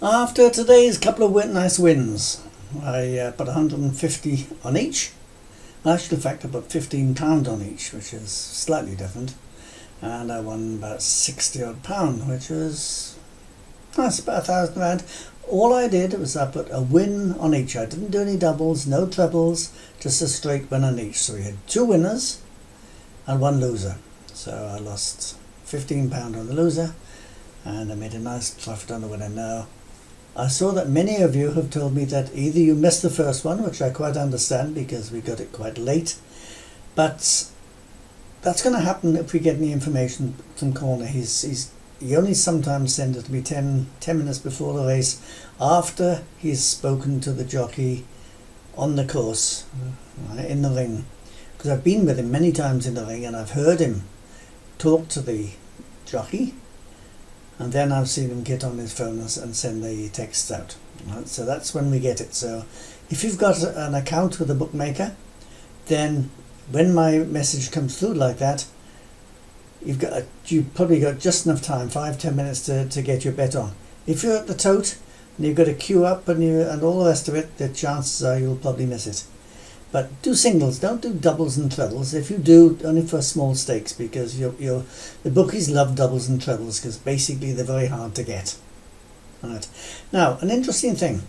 After today's couple of nice wins, I put 150 on each. Actually, in fact, I put £15 on each, which is slightly different. And I won about 60 odd pound, which was that's about £1,000. All I did was I put a win on each. I didn't do any doubles, no trebles, just a straight win on each. So we had 2 winners and 1 loser. So I lost £15 on the loser and I made a nice profit on the winner. Now, I saw that many of you have told me that either you missed the first one, which I quite understand because we got it quite late, but that's going to happen if we get any information from Corner. He only sometimes sends it to me 10 minutes before the race, after he's spoken to the jockey on the course, in the ring. Because I've been with him many times in the ring and I've heard him talk to the jockey, and then I've seen him get on his phone and send the texts out. Right? So that's when we get it. So if you've got an account with a bookmaker, then when my message comes through like that, you've probably got just enough time, 5-10 minutes to get your bet on. If you're at the tote and you've got to queue up and all the rest of it, the chances are you'll probably miss it. But do singles, don't do doubles and trebles. If you do, only for small stakes, because the bookies love doubles and trebles because basically they're very hard to get. Right. Now, an interesting thing.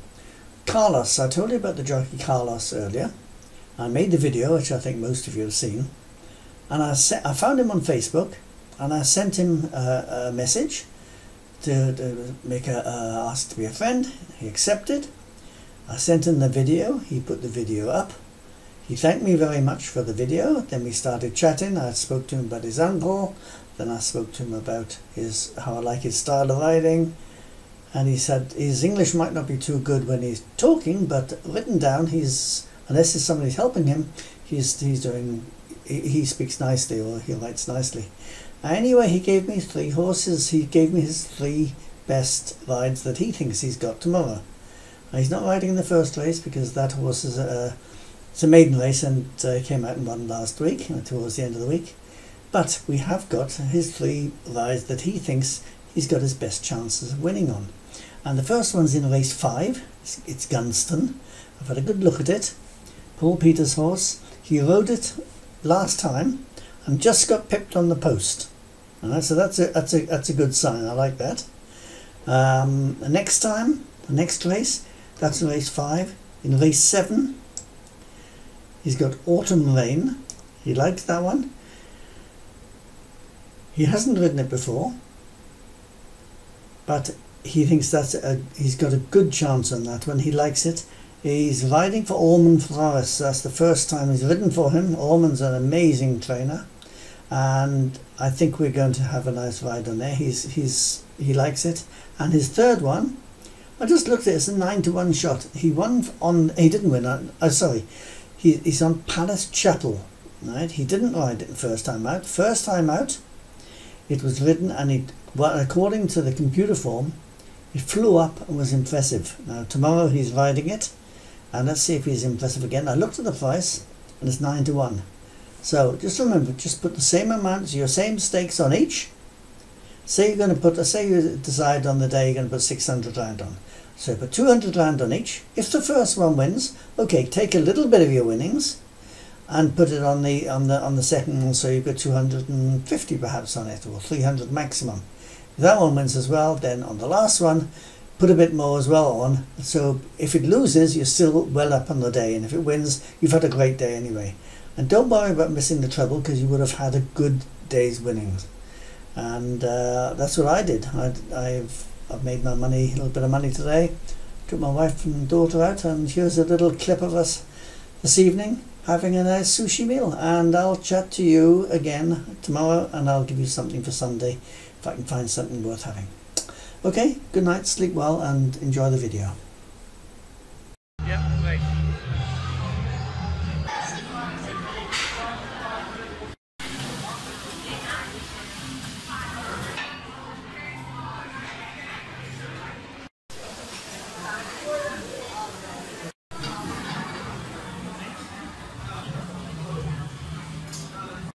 Carlos, I told you about the jockey Carlos earlier. I made the video, which I think most of you have seen. And I found him on Facebook and I sent him a message to make ask to be a friend. He accepted. I sent him the video. He put the video up. He thanked me very much for the video. Then we started chatting. I spoke to him about his uncle. Then I spoke to him about how I like his style of riding. And he said his English might not be too good when he's talking, but written down, unless it's somebody's helping him, he speaks nicely, or he writes nicely. Anyway, he gave me 3 horses. He gave me his 3 best rides that he thinks he's got tomorrow. Now, he's not riding in the first race because that horse is it's a maiden race and came out and won last week, towards the end of the week. But we have got his 3 rides that he thinks he's got his best chances of winning on. And the first one's in race 5. It's Gunston. I've had a good look at it. Paul Peters' horse. He rode it last time and just got pipped on the post. Alright, so that's a good sign. I like that. The next race, that's in race 5. In race 7, he's got Autumn Rain. He likes that one. He hasn't ridden it before, but he thinks he's got a good chance on that one. He likes it. He's riding for Ormond Flores. That's the first time he's ridden for him. Ormond's an amazing trainer, and I think we're going to have a nice ride on there. He likes it. And his third one, I just looked at it. It's a 9-to-1 shot. He won on. He didn't win on. Sorry, he's on Palace Chapel. Right. He didn't ride it the first time out. First time out, it was ridden, and according to the computer form, it flew up and was impressive. Now tomorrow he's riding it. And let's see if he's impressive again. I looked at the price and it's 9-to-1. So just remember, just put the same amount, your same stakes on each. Say you're going to say you decide on the day you're going to put 600 rand on. So put 200 rand on each. If the first one wins, okay, take a little bit of your winnings and put it on the second one, so you've got 250 perhaps on it, or 300 maximum. If that one wins as well, then on the last one, put a bit more as well on, so if it loses, you're still well up on the day, and if it wins, you've had a great day anyway. And don't worry about missing the treble, because you would have had a good day's winnings. And that's what I did. I've made my money, a little bit of money today. Took my wife and daughter out, and here's a little clip of us this evening having a nice sushi meal. And I'll chat to you again tomorrow, and I'll give you something for Sunday if I can find something worth having. Okay, good night, sleep well, and enjoy the video.